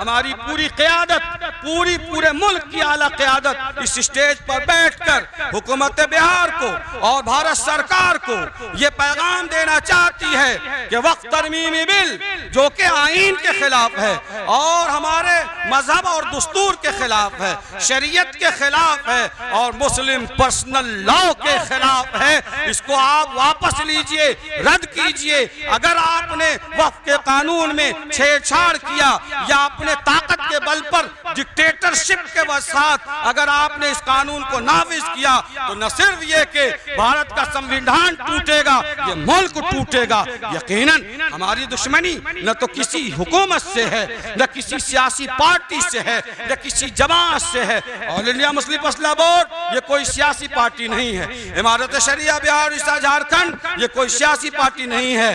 हमारी पूरी क़यादत, पूरे मुल्क की आला क़यादत इस स्टेज पर बैठकर हुकूमत बिहार को और भारत सरकार को ये पैगाम देना चाहती है कि वक्फ तरमीमी बिल जो कि आईन के खिलाफ है और हमारे मजहब और दस्तूर के खिलाफ है, शरीयत के खिलाफ है और मुस्लिम पर्सनल लॉ के खिलाफ है, इसको आप वापस लीजिए, रद्द कीजिए। अगर आपने वक्फ के कानून में छेड़छाड़ किया या अपने ताकत के बल पर डिक्टेटरशिप के साथ अगर आपने इस कानून को नाफिज किया तो न सिर्फ ये कि भारत का संविधान टूटेगा, ये मुल्क टूटेगा। यकीनन हमारी दुश्मनी न तो किसी हुकूमत से है, न किसी सियासी पार्टी से है, न किसी जमात से है। ऑल इंडिया मुस्लिम मसला बोर्ड ये कोई सियासी पार्टी नहीं है। इमारत शरिया बिहार उड़ीसा झारखंड ये कोई सियासी पार्टी नहीं है।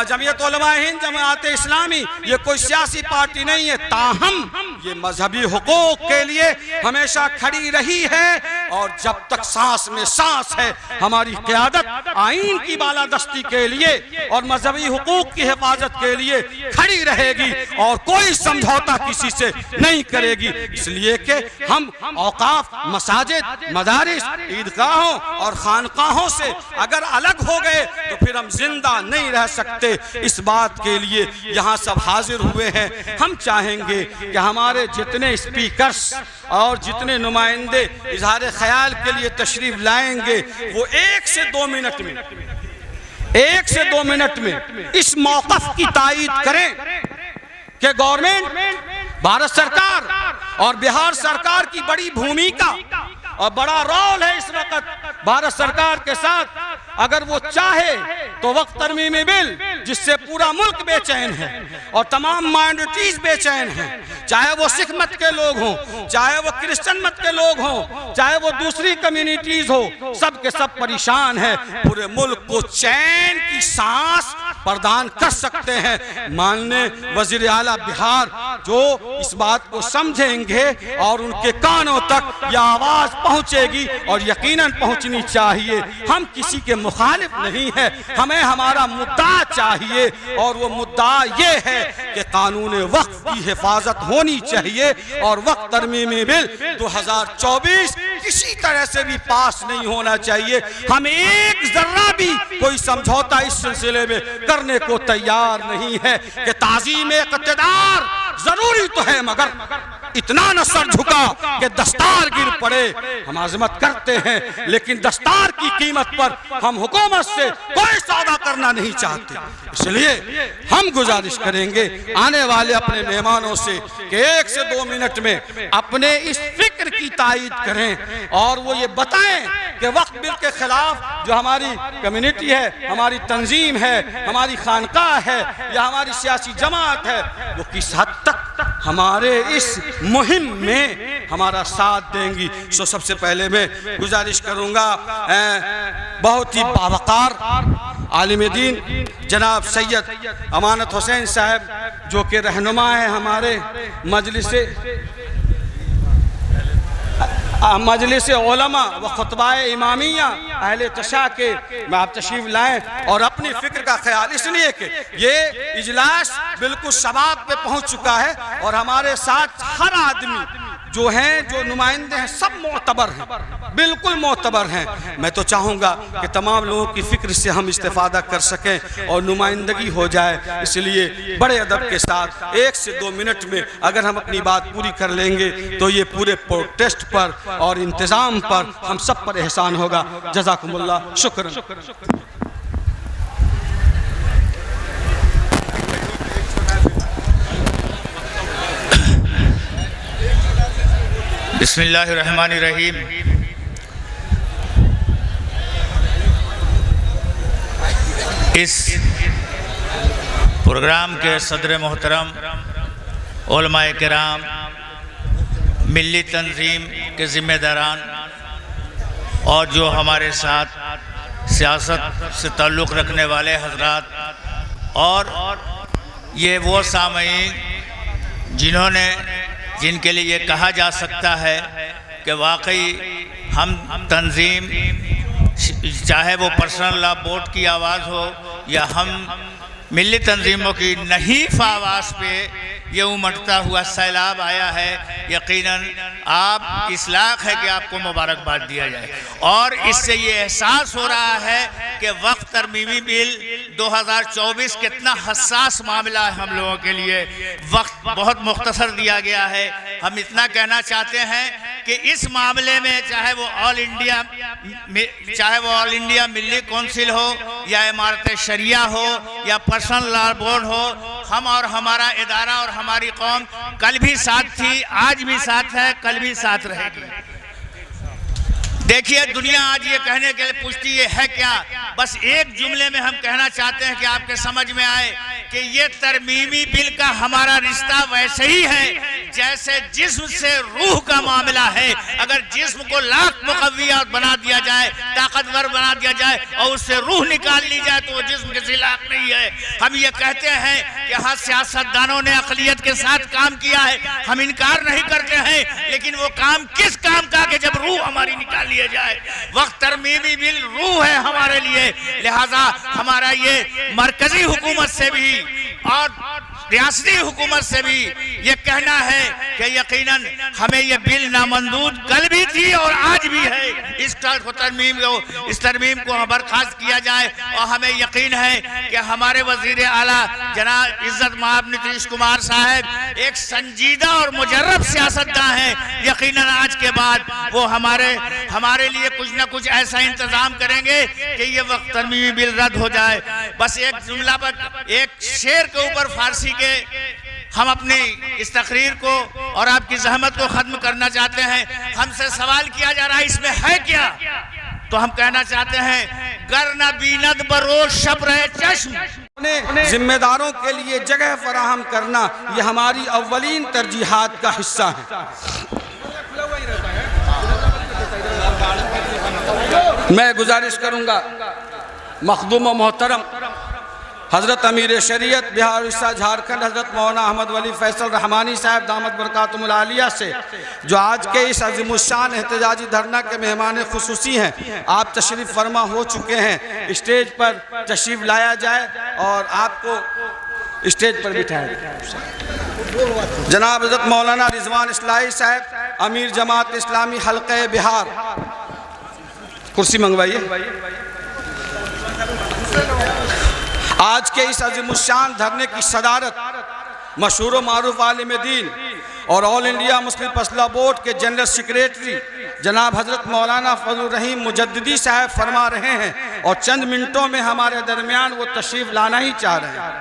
जमीयत उलमा हिंद जमात इस्लामी ये कोई सियासी पार्टी नहीं है। ताहम ये मजहबी हुकूक के लिए हमेशा खड़ी रही है और जब तक सांस में सांस है हमारी क़यादत आईन की बालादस्ती के लिए और मजहबी हुकूक की हिफाजत के लिए खड़ी रहेगी और कोई समझौता किसी से नहीं करेगी। इसलिए कि हम औकाफ, मसाजिद, मदारिस, ईदगाहों और खानकाहों से अगर अलग हो गए तो फिर हम जिंदा नहीं रह सकते। इस बात के लिए यहाँ सब हाजिर हुए हैं। हम चाहेंगे कि हमारे जितने स्पीकर्स और जितने नुमाइंदे इजहार ख्याल के लिए तशरीफ लाएंगे वो 1 से 2 मिनट में इस मौक़िफ़ की तायीद करें कि गवर्नमेंट, भारत सरकार और बिहार सरकार की बड़ी भूमिका और बड़ा रोल है इस वक्त भारत सरकार के साथ। अगर वो चाहे तो वक्फ तरमीमी बिल जिससे पूरा मुल्क बेचैन है और तमाम माइनॉरिटीज बेचैन हैं, चाहे वो सिख मत के लोग हों, चाहे वो क्रिश्चियन मत के लोग हों, चाहे वो दूसरी कम्युनिटीज हो, सब के सब परेशान हैं। पूरे मुल्क को चैन की सांस प्रदान कर सकते हैं। माननीय वजीर आला बिहार जो इस बात को समझेंगे और उनके कानों तक यह आवाज पहुंचेगी और यकीनन पहुंचनी चाहिए। हम किसी के मुखालिफ नहीं है, हमें हमारा मुद्दा चाहिए और वो मुद्दा ये है कि कानून वक्फ की हिफाजत होनी चाहिए और वक्फ तरमीमी बिल 2024 किसी तरह से भी पास नहीं होना चाहिए। हम एक जर्रा भी कोई समझौता इस सिलसिले में करने को तैयार नहीं है कि ताज़ीम इक़्तिदार जरूरी तो है मगर इतना न सर झुका कि दस्तार गिर पड़े। हम आज़मत करते हैं लेकिन दस्तार की कीमत पर हम हुकूमत से कोई सौदा करना नहीं चाहते। इसलिए हम गुजारिश करेंगे आने वाले अपने मेहमानों से कि 1 से 2 मिनट में अपने इस फिक्र की तायीद करें और वो ये बताएं कि वक्फ बिल के खिलाफ जो हमारी कम्युनिटी है, हमारी तंजीम है, हमारी खानकाह है या हमारी सियासी जमात है, वो किस हद तक हमारे इस मुहिम में हमारा साथ देंगी। सो सबसे पहले मैं गुजारिश करूंगा बहुत ही बावकार आलिम दीन जनाब सैयद अमानत हुसैन साहब जो कि रहनुमा है हमारे मजलिस उलमा व खुतबाए इमामिया अहले तशा के में आप तशरीफ लाएं और अपनी फिक्र का ख्याल, इसलिए कि ये इजलास बिल्कुल शबाब पे पहुंच चुका है और हमारे साथ हर आदमी जो हैं, जो नुमाइंदे हैं, सब मोतबर हैं, बिल्कुल मोतबर हैं। मैं तो चाहूँगा कि तमाम लोगों की फ़िक्र से हम इस्तेफ़ादा कर सकें और नुमाइंदगी हो जाए। इसलिए बड़े अदब के साथ 1 से 2 मिनट में अगर हम अपनी बात पूरी कर लेंगे तो ये पूरे प्रोटेस्ट पर और इंतज़ाम पर हम सब पर एहसान होगा। जज़ाकुमुल्लाह, शुक्र। बिस्मिल्लाहिर्रहमानिर्रहीम। इस प्रोग्राम के सदर मोहतरम, उलमाए किराम, मिली तंजीम के ज़िम्मेदारान और जो हमारे साथ सियासत से ताल्लुक़ रखने वाले हजरात और ये वो सामईन जिनके लिए ये कहा जा सकता है कि वाकई हम तंजीम, चाहे वो पर्सनल लॉ बोर्ड की आवाज़ हो या हम मिली तंजीमों की नहीफ आवाज़ पे ये उमड़ता हुआ सैलाब आया है, यकीनन आप इस लायक है कि आपको मुबारकबाद दिया जाए। और इससे ये एहसास हो रहा है कि वक्त तरमीमी बिल 2024 कितना हसास मामला है हम लोगों के लिए। वक्त बहुत मुख्तसर दिया गया है। हम इतना कहना चाहते हैं कि इस मामले में चाहे वो ऑल इंडिया मिली कौंसिल हो या इमारत शरिया हो या पर्सनल लॉ बोर्ड हो, हम और हमारा इदारा और हमारी कौम कल भी साथ थी, आज भी साथ है, कल भी साथ रहेगी। देखिए दुनिया आज ये कहने के लिए पूछती है क्या, बस एक जुमले में हम कहना चाहते हैं कि आपके समझ में आए कि ये तरमीमी बिल का हमारा रिश्ता वैसे ही है जैसे जिस्म से रूह का मामला है। अगर जिस्म को लाख मुकव्वियात बना दिया जाए, ताकतवर बना दिया जाए और उससे रूह निकाल ली जाए तो वो जिस्म किसी लायक नहीं है। हम ये कहते हैं कि हाँ सियासतदानों ने अक़लियत के साथ काम किया है, हम इनकार नहीं करते हैं, लेकिन वो काम किस काम का कि जब रूह हमारी निकाल लिया जाए। वक्त तरमीमी बिल रूह है हमारे लिए, लिहाजा हमारा ये मरकजी हुकूमत से भी और रियासती हुकूमत से भी ये कहना है कि यकीनन हमें ये बिल नामंजूर कल भी थी और आज भी है। इस तरमीम को बर्खास्त किया जाए और हमें यकीन है कि हमारे वजीर आला जनाब इज्जत माब नीतीश कुमार साहब एक संजीदा और मुजर्रब सियासतदान हैं। यकीनन आज के बाद वो हमारे लिए कुछ न कुछ ऐसा इंतजाम करेंगे कि ये वक्त तरमीमी बिल रद्द हो जाए। बस एक जुमला पर एक शेर के ऊपर फारसी के हम अपनी इस तकरीर को और आपकी जहमत को खत्म करना चाहते हैं। हमसे सवाल किया जा रहा है इसमें है क्या, तो हम कहना चाहते हैं गर न बीनद बरोज शब रहे चश्म। जिम्मेदारों के लिए जगह फराहम करना ये हमारी अव्वलीन तरजीहात का हिस्सा है। मैं गुजारिश करूंगा मखदूम व मोहतरम हज़रत अमीर शरीयत बिहार उड़ीसा झारखंड हज़रत मौलाना अहमद वली फैसल रहमानी साहब दामत बरकातुहुल आलिया से, जो आज के इस अज़ीमुश्शान एहतजाजी धरना के मेहमान खुसूसी हैं, आप तशरीफ़ फरमा हो चुके हैं। स्टेज पर तशरीफ़ लाया जाए और आपको स्टेज पर बिठाया जाए। जनाब हज़रत मौलाना रिजवान इस्लाही साहब अमीर जमात इस्लामी हल्क़े बिहार, कुर्सी मंगवाइए। आज के इस अज़ीमुश्शान धरने की सदारत मशहूर मारूफ आलिम दीन और ऑल इंडिया मुस्लिम फसला बोर्ड के जनरल सेक्रेटरी जनाब हज़रत मौलाना फजलुर रहीम मुजद्दिदी साहब फरमा रहे हैं और चंद मिनटों में हमारे दरमियान वो तशरीफ़ लाना ही चाह रहे हैं।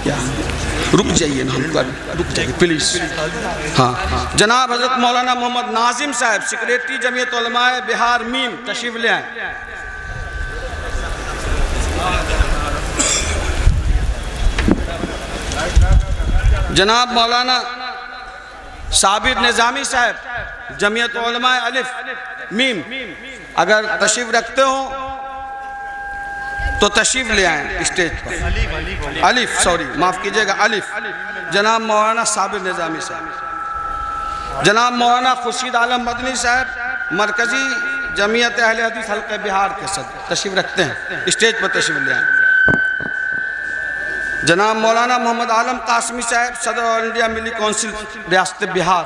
क्या रुक जाइए ना, रुक जाइए प्लीज़। हाँ, जनाब हज़रत मौलाना मोहम्मद नाजिम साहब सेक्रेटरी जमीयत उलमाए बिहार मीम तशरीफ़ ले आए। जनाब मौलाना साबिर निज़ामी साहब जमीयत उलमाए अलिफ मीम, अगर तशरीफ़ रखते हो तो तशरीफ़ ले आएँ स्टेज पर। अलिफ सॉरी माफ़ कीजिएगा अलिफ। जनाब मौलाना साबिर निज़ामी साहब, जनाब मौलाना खुर्शीद आलम मदनी साहब मरकज़ी जमीयत अहले हदीस हल्क़े बिहार के सदर तशरीफ़ रखते हैं, स्टेज पर तशरीफ़ ले आएँ। जनाब मौलाना मोहम्मद आलम कासमी साहब सदर ऑल इंडिया मिली कौंसिल रियासत बिहार।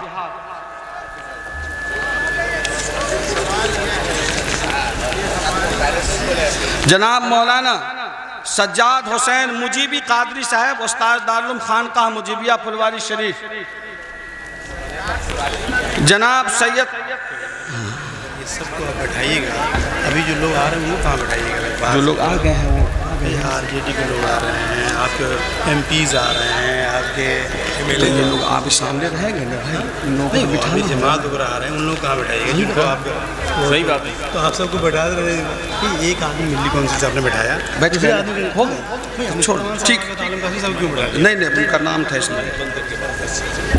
जनाब मौलाना सज्जाद हुसैन मुजीबी कादरी साहब उस्ताद दारुल खानकाह मुजीबिया फुलवारी शरीफ। जनाब सैयद सबको आप बैठाइएगा, अभी जो लोग आ रहे हैं उनको कहाँ बैठाइएगा? जो लोग आ गए हैं वो आरजेडी के लोग आ रहे हैं, आपके एमपीज़ आ रहे हैं, आपके एमएलए के लोग आप सामने रहेंगे ना भाई, उन लोगों को बिठा अभी जमात वगैरह आ रहे हैं, उन लोग कहाँ बैठाइएगा? जिनको आप सही बात है, तो आप सबको बैठा रहे हैं। एक आदमी मिली कौंसिल से आपने बैठाया, बैठ गए हो गए, छोड़ ठीक। सब क्यों बैठाया? नहीं उनका नाम था इसमें,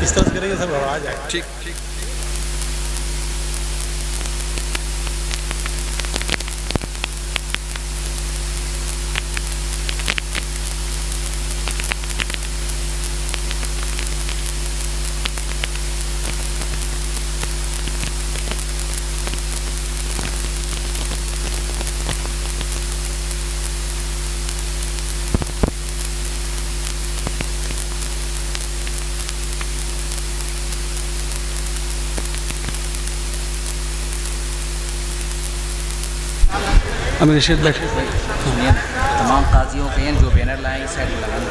इस तरह से करेंगे सब आ जाएगा। ठीक। अमीर रशीद बैठे। सुनिए, तमाम काजियों के हैं जो बैनर लाए इस साइड लगाने